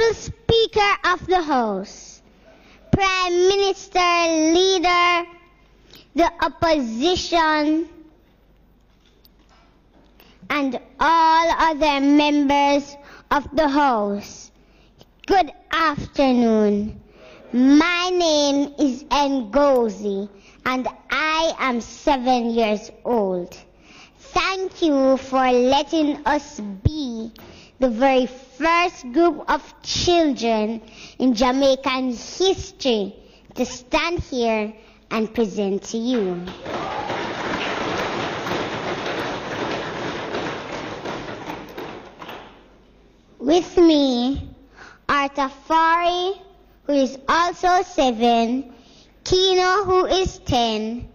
Honorable Speaker of the House, Prime Minister, Leader, the Opposition, and all other members of the House, good afternoon. My name is Ngozi, and I am 7 years old. Thank you for letting us be the very first group of children in Jamaican history to stand here and present to you. With me are Tafari, who is also 7, Kino, who is 10,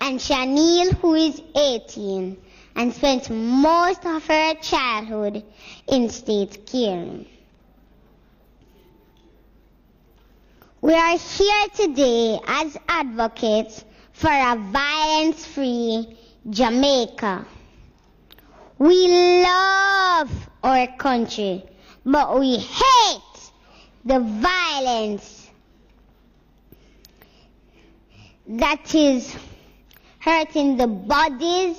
and Shanil, who is 18, and spent most of her childhood in state care. We are here today as advocates for a violence-free Jamaica. We love our country, but we hate the violence that is hurting the bodies,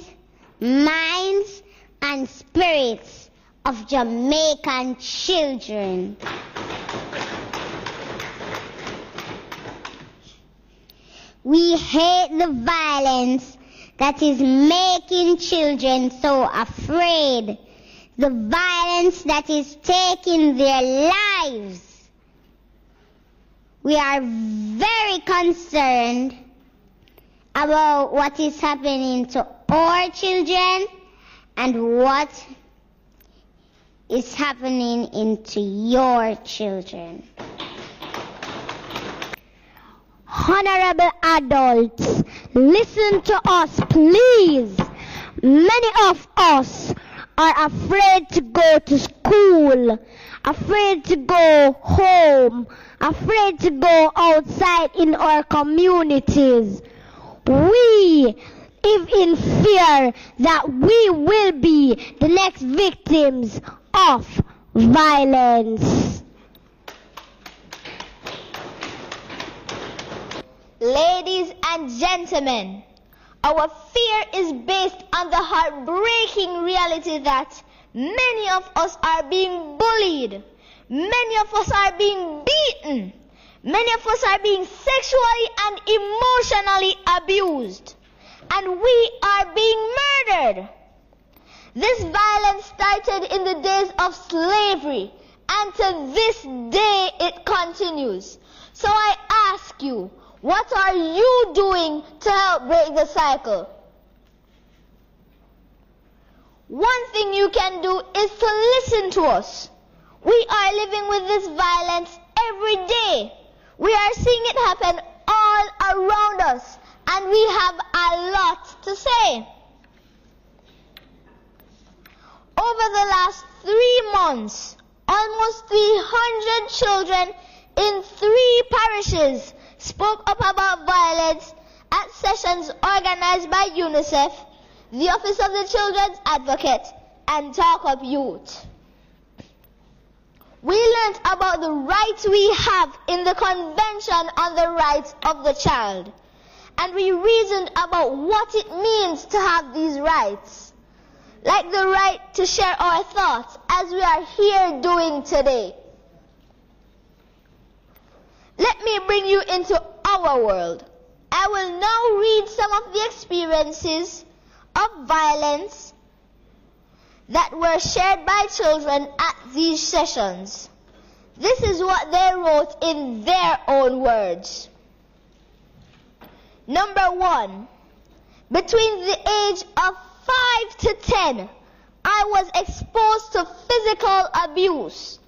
minds, and spirits of Jamaican children. We hate the violence that is making children so afraid, the violence that is taking their lives. We are very concerned about what is happening to our children and what is happening into your children. Honorable adults, listen to us, please. Many of us are afraid to go to school, afraid to go home, afraid to go outside in our communities. We live in fear that we will be the next victims of violence. Ladies and gentlemen, our fear is based on the heartbreaking reality that many of us are being bullied, many of us are being beaten, many of us are being sexually and emotionally abused, and we are being murdered. This violence started in the days of slavery, and to this day it continues. So I ask you, what are you doing to help break the cycle? One thing you can do is to listen to us. We are living with this violence every day. We are seeing it happen all around us, and we have a lot to say. Over the last 3 months, almost 300 children in 3 parishes spoke up about violence at sessions organized by UNICEF, the Office of the Children's Advocate, and Talk Up Youth. We learned about the rights we have in the Convention on the Rights of the Child, and we reasoned about what it means to have these rights, like the right to share our thoughts as we are here doing today. Let me bring you into our world. I will now read some of the experiences of violence that were shared by children at these sessions. This is what they wrote in their own words. Number 1, between the age of 5 to 10, I was exposed to physical abuse.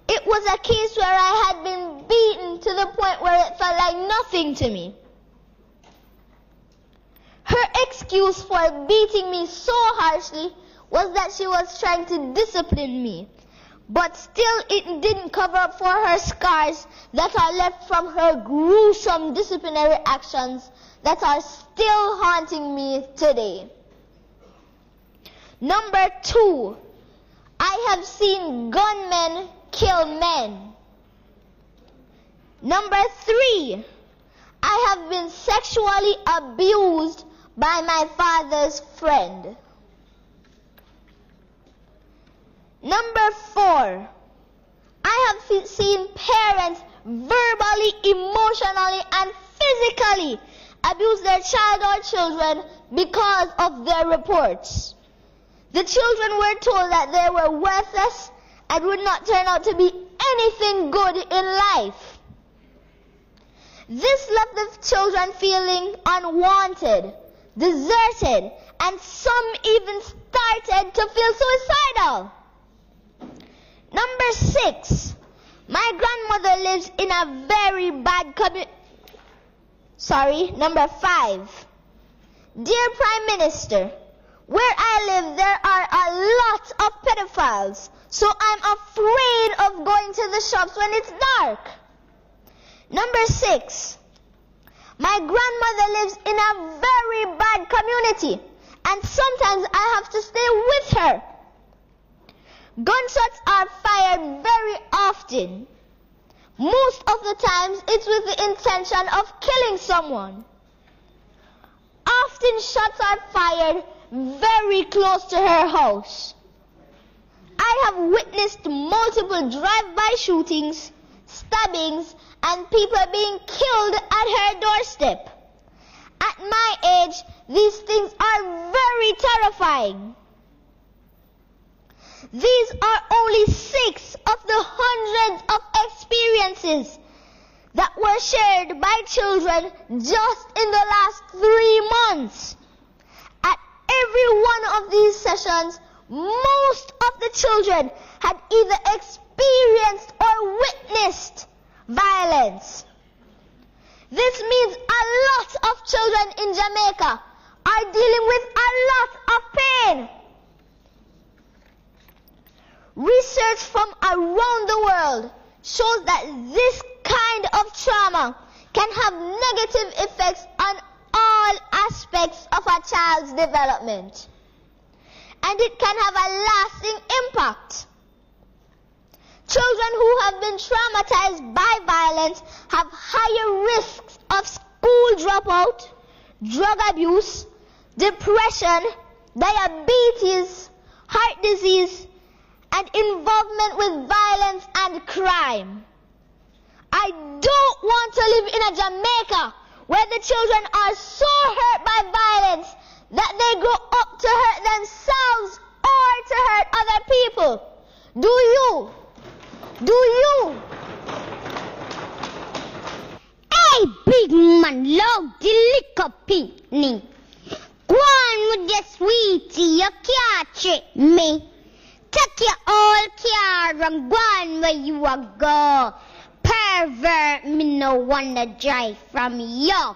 It was a case where I had been beaten to the point where it felt like nothing to me. Her excuse for beating me so harshly was that she was trying to discipline me. But still it didn't cover up for her scars that are left from her gruesome disciplinary actions that are still haunting me today. Number 2, I have seen gunmen kill men. Number 3, I have been sexually abused by my father's friend. Number 4, I have seen parents verbally, emotionally, and physically abuse their child or children because of their reports. The children were told that they were worthless and would not turn out to be anything good in life. This left the children feeling unwanted, deserted, and some even started to feel suicidal. Number 6, my grandmother lives in a very bad community. Number 5, dear Prime Minister, where I live there are a lot of pedophiles, so I'm afraid of going to the shops when it's dark. Number 6, my grandmother lives in a very bad community, and sometimes I have to stay with her. Gunshots are fired very often. Most of the times it's with the intention of killing someone. Often shots are fired very close to her house. I have witnessed multiple drive-by shootings, stabbings, and people being killed at her doorstep. At my age, these things are very terrifying. These are only 6 of the hundreds of experiences that were shared by children just in the last 3 months. At every one of these sessions, most of the children had either experienced or witnessed violence. This means a lot of children in Jamaica are dealing with a lot of pain. Research from around the world shows that this kind of trauma can have negative effects on all aspects of a child's development, and it can have a lasting impact. Children who have been traumatized by violence have higher risks of school dropout, drug abuse, depression, diabetes, heart disease, and involvement with violence and crime. I don't want to live in a Jamaica where the children are so hurt by violence that they grow up to hurt themselves or to hurt other people. Do you? Do you? Hey, big man, love the liquor picnic. Go on with your sweetie, you can't trick me. Take your old car and go on where you are go. Pervert, me no wanna drive from you.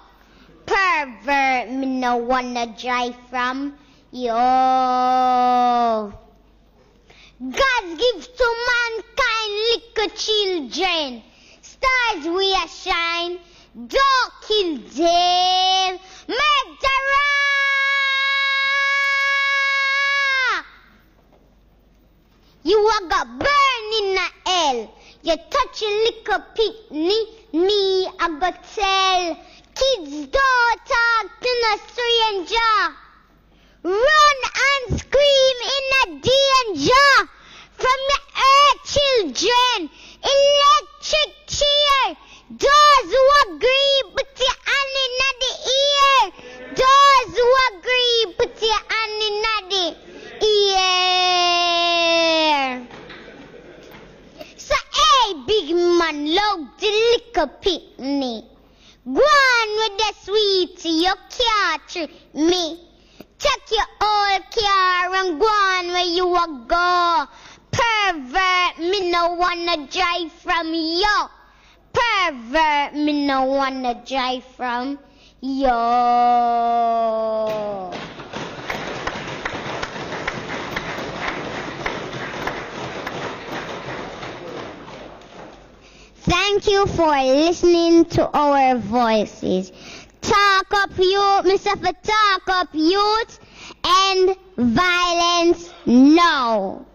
Pervert, me no wanna drive from you. God gives to mankind little children. Stars we a shine, don't kill them. Murderer! You are got burn in the hell. You touch a little picnic, me I go tell. Kids don't talk to no stranger. Run and scream in a danger from your earth children. Electric chair. Those who agree, put your hand in the ear. Those who agree, put your hand in the ear. So, hey, big man, love the liquor picnic. Go on with the sweetie, you can't trick me. Take your old car and go on where you will go. Pervert, me no wanna drive from you. Pervert, me no wanna drive from you. Thank you for listening to our voices. Talk up youth, Mr. Talk up youth, and violence no.